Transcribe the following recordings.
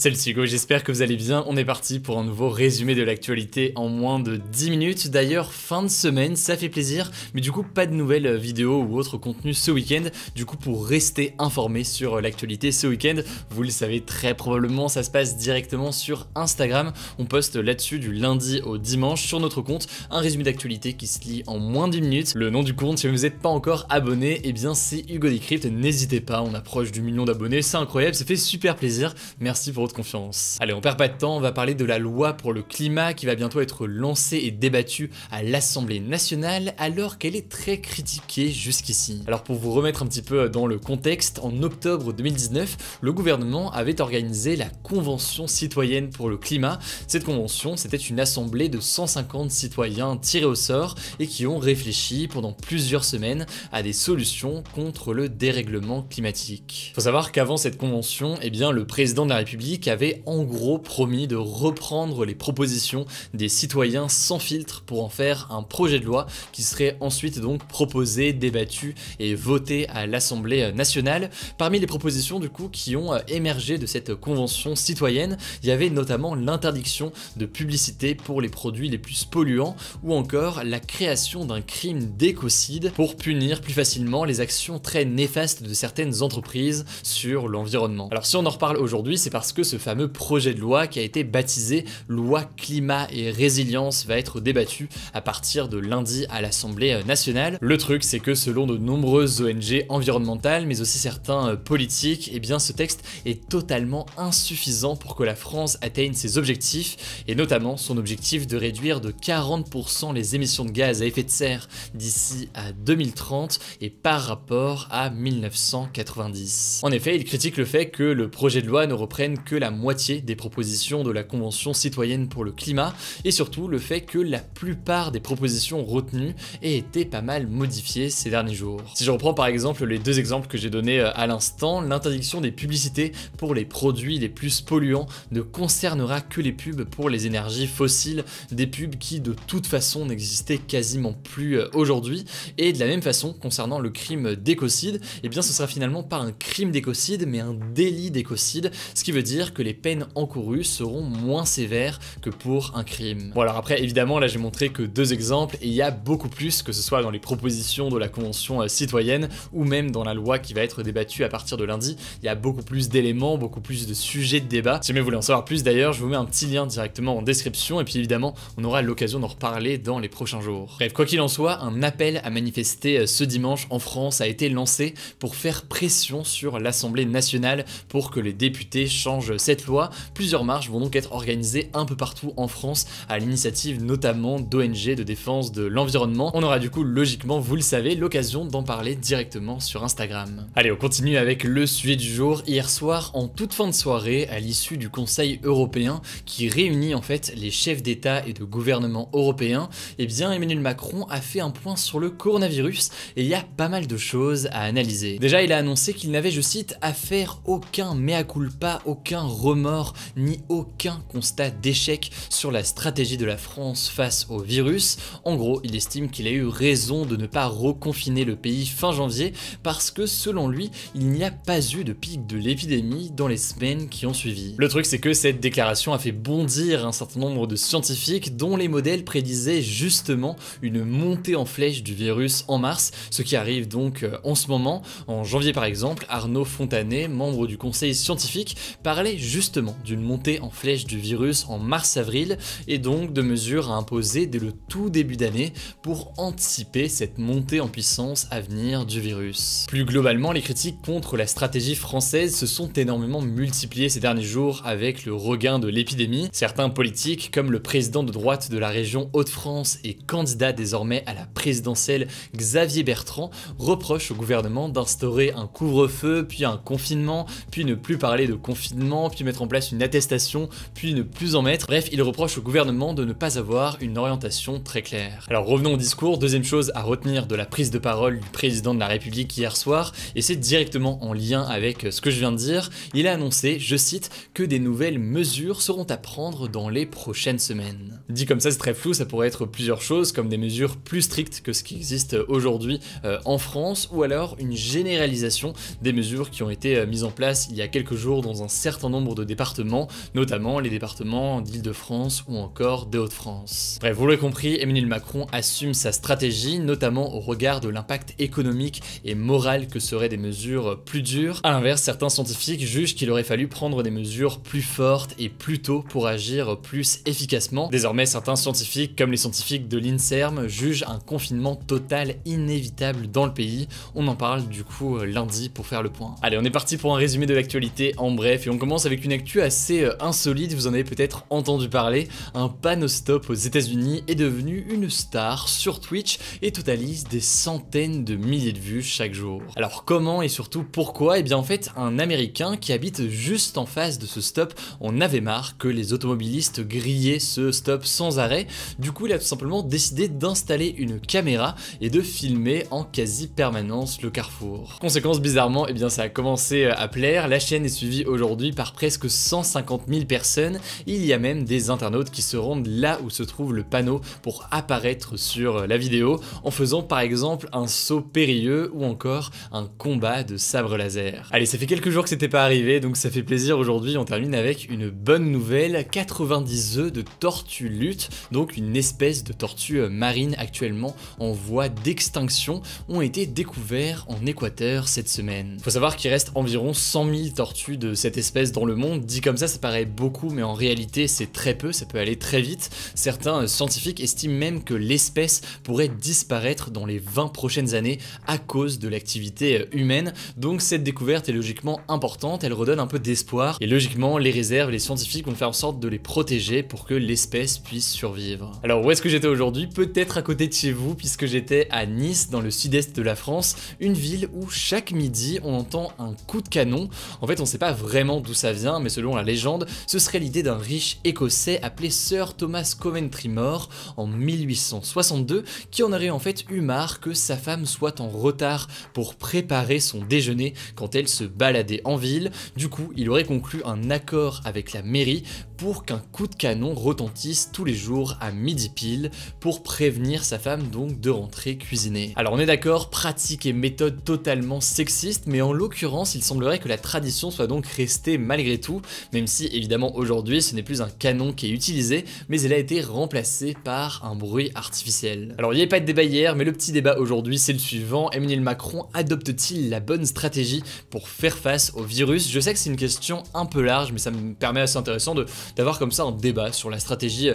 Salut c'est Hugo, j'espère que vous allez bien. On est parti pour un nouveau résumé de l'actualité en moins de 10 minutes. D'ailleurs, fin de semaine, ça fait plaisir, mais du coup pas de nouvelles vidéos ou autres contenus ce week-end. Du coup, pour rester informé sur l'actualité ce week-end, vous le savez très probablement, ça se passe directement sur Instagram. On poste là-dessus du lundi au dimanche sur notre compte un résumé d'actualité qui se lit en moins de 10 minutes. Le nom du compte, si vous n'êtes pas encore abonné, eh bien c'est Hugo Decrypt. N'hésitez pas, on approche du million d'abonnés, c'est incroyable, ça fait super plaisir. Merci pour votre confiance. Allez, on perd pas de temps, on va parler de la loi pour le climat qui va bientôt être lancée et débattue à l'Assemblée nationale alors qu'elle est très critiquée jusqu'ici. Alors pour vous remettre un petit peu dans le contexte, en octobre 2019, le gouvernement avait organisé la Convention citoyenne pour le climat. Cette convention, c'était une assemblée de 150 citoyens tirés au sort et qui ont réfléchi pendant plusieurs semaines à des solutions contre le dérèglement climatique. Faut savoir qu'avant cette convention, eh bien le président de la République avait en gros promis de reprendre les propositions des citoyens sans filtre pour en faire un projet de loi qui serait ensuite donc proposé, débattu et voté à l'Assemblée nationale. Parmi les propositions du coup qui ont émergé de cette convention citoyenne, il y avait notamment l'interdiction de publicité pour les produits les plus polluants ou encore la création d'un crime d'écocide pour punir plus facilement les actions très néfastes de certaines entreprises sur l'environnement. Alors si on en reparle aujourd'hui, c'est parce que ce fameux projet de loi qui a été baptisé Loi Climat et Résilience va être débattu à partir de lundi à l'Assemblée nationale. Le truc, c'est que selon de nombreuses ONG environnementales, mais aussi certains politiques, eh bien ce texte est totalement insuffisant pour que la France atteigne ses objectifs, et notamment son objectif de réduire de 40% les émissions de gaz à effet de serre d'ici à 2030 et par rapport à 1990. En effet, il critique le fait que le projet de loi ne reprenne que la moitié des propositions de la Convention citoyenne pour le climat et surtout le fait que la plupart des propositions retenues aient été pas mal modifiées ces derniers jours. Si je reprends par exemple les deux exemples que j'ai donnés à l'instant, l'interdiction des publicités pour les produits les plus polluants ne concernera que les pubs pour les énergies fossiles, des pubs qui de toute façon n'existaient quasiment plus aujourd'hui, et de la même façon concernant le crime d'écocide, eh bien ce sera finalement pas un crime d'écocide mais un délit d'écocide, ce qui veut dire que les peines encourues seront moins sévères que pour un crime. Bon alors après évidemment là j'ai montré que deux exemples et il y a beaucoup plus, que ce soit dans les propositions de la Convention citoyenne ou même dans la loi qui va être débattue à partir de lundi, il y a beaucoup plus d'éléments, beaucoup plus de sujets de débat. Si jamais vous voulez en savoir plus d'ailleurs, je vous mets un petit lien directement en description et puis évidemment on aura l'occasion d'en reparler dans les prochains jours. Bref, quoi qu'il en soit, un appel à manifester ce dimanche en France a été lancé pour faire pression sur l'Assemblée nationale pour que les députés changent cette loi. Plusieurs marches vont donc être organisées un peu partout en France à l'initiative notamment d'ONG de défense de l'environnement. On aura du coup logiquement, vous le savez, l'occasion d'en parler directement sur Instagram. Allez, on continue avec le sujet du jour. Hier soir, en toute fin de soirée, à l'issue du Conseil européen qui réunit en fait les chefs d'État et de gouvernement européens, eh bien Emmanuel Macron a fait un point sur le coronavirus et il y a pas mal de choses à analyser. Déjà, il a annoncé qu'il n'avait, je cite, à faire aucun mea culpa, aucun remords ni aucun constat d'échec sur la stratégie de la France face au virus. En gros, il estime qu'il a eu raison de ne pas reconfiner le pays fin janvier parce que selon lui, il n'y a pas eu de pic de l'épidémie dans les semaines qui ont suivi. Le truc, c'est que cette déclaration a fait bondir un certain nombre de scientifiques dont les modèles prédisaient justement une montée en flèche du virus en mars, ce qui arrive donc en ce moment. En janvier par exemple, Arnaud Fontanet, membre du conseil scientifique, parlait justement d'une montée en flèche du virus en mars-avril et donc de mesures à imposer dès le tout début d'année pour anticiper cette montée en puissance à venir du virus. Plus globalement, les critiques contre la stratégie française se sont énormément multipliées ces derniers jours avec le regain de l'épidémie. Certains politiques, comme le président de droite de la région Hauts-de-France et candidat désormais à la présidentielle Xavier Bertrand, reprochent au gouvernement d'instaurer un couvre-feu, puis un confinement, puis ne plus parler de confinement, puis mettre en place une attestation, puis ne plus en mettre. Bref, il reproche au gouvernement de ne pas avoir une orientation très claire. Alors revenons au discours. Deuxième chose à retenir de la prise de parole du président de la République hier soir, et c'est directement en lien avec ce que je viens de dire, il a annoncé, je cite, que des nouvelles mesures seront à prendre dans les prochaines semaines. Dit comme ça, c'est très flou, ça pourrait être plusieurs choses, comme des mesures plus strictes que ce qui existe aujourd'hui en France, ou alors une généralisation des mesures qui ont été mises en place il y a quelques jours dans un certain nombre de départements, notamment les départements d'Île-de-France ou encore des Hauts-de-France. Bref, vous l'avez compris, Emmanuel Macron assume sa stratégie, notamment au regard de l'impact économique et moral que seraient des mesures plus dures. A l'inverse, certains scientifiques jugent qu'il aurait fallu prendre des mesures plus fortes et plus tôt pour agir plus efficacement. Désormais, certains scientifiques, comme les scientifiques de l'INSERM, jugent un confinement total inévitable dans le pays. On en parle du coup lundi pour faire le point. Allez, on est parti pour un résumé de l'actualité en bref, et on commence avec une actu assez insolite, vous en avez peut-être entendu parler. Un panostop aux États-Unis est devenu une star sur Twitch et totalise des centaines de milliers de vues chaque jour. Alors comment et surtout pourquoi? Eh bien en fait, un Américain qui habite juste en face de ce stop en avait marre que les automobilistes grillaient ce stop sans arrêt. Du coup, il a tout simplement décidé d'installer une caméra et de filmer en quasi permanence le carrefour. Conséquence, bizarrement, eh bien ça a commencé à plaire. La chaîne est suivie aujourd'hui par presque 150 000 personnes. Il y a même des internautes qui se rendent là où se trouve le panneau pour apparaître sur la vidéo en faisant par exemple un saut périlleux ou encore un combat de sabre laser. Allez, ça fait quelques jours que c'était pas arrivé, donc ça fait plaisir. Aujourd'hui on termine avec une bonne nouvelle. 90 œufs de tortue lutte, donc une espèce de tortue marine actuellement en voie d'extinction, ont été découverts en Équateur cette semaine. Faut savoir qu'il reste environ 100 000 tortues de cette espèce dans le monde. Dit comme ça paraît beaucoup, mais en réalité c'est très peu, ça peut aller très vite. Certains scientifiques estiment même que l'espèce pourrait disparaître dans les 20 prochaines années à cause de l'activité humaine. Donc cette découverte est logiquement importante, elle redonne un peu d'espoir et logiquement les réserves, les scientifiques vont faire en sorte de les protéger pour que l'espèce puisse survivre. Alors où est-ce que j'étais aujourd'hui? Peut-être à côté de chez vous, puisque j'étais à Nice dans le sud-est de la France, une ville où chaque midi on entend un coup de canon. En fait on sait pas vraiment d'où ça vient, mais selon la légende, ce serait l'idée d'un riche écossais appelé Sir Thomas Coventry More en 1862 qui en aurait en fait eu marre que sa femme soit en retard pour préparer son déjeuner quand elle se baladait en ville. Du coup, il aurait conclu un accord avec la mairie pour qu'un coup de canon retentisse tous les jours à midi pile pour prévenir sa femme donc de rentrer cuisiner. Alors on est d'accord, pratique et méthode totalement sexiste, mais en l'occurrence il semblerait que la tradition soit donc restée malgré tout, même si évidemment aujourd'hui ce n'est plus un canon qui est utilisé, mais elle a été remplacée par un bruit artificiel. Alors il n'y avait pas de débat hier, mais le petit débat aujourd'hui c'est le suivant: Emmanuel Macron adopte-t-il la bonne stratégie pour faire face au virus? Je sais que c'est une question un peu large, mais ça me permet assez intéressant d'avoir comme ça un débat sur la stratégie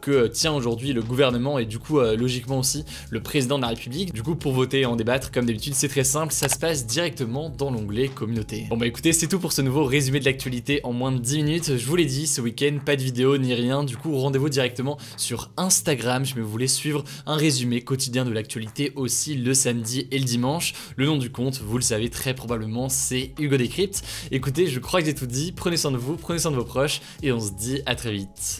que tient aujourd'hui le gouvernement et du coup logiquement aussi le président de la République. Du coup pour voter et en débattre, comme d'habitude c'est très simple, ça se passe directement dans l'onglet communauté. Bon bah écoutez, c'est tout pour ce nouveau résumé de l'actualité en moins de 10 minutes. Je vous l'ai dit, ce week-end pas de vidéo ni rien, du coup rendez-vous directement sur Instagram si vous voulez suivre un résumé quotidien de l'actualité aussi le samedi et le dimanche. Le nom du compte, vous le savez très probablement, c'est Hugo Décrypte. Écoutez, je crois que j'ai tout dit, prenez soin de vous, prenez soin de vos proches et on se dit à très vite.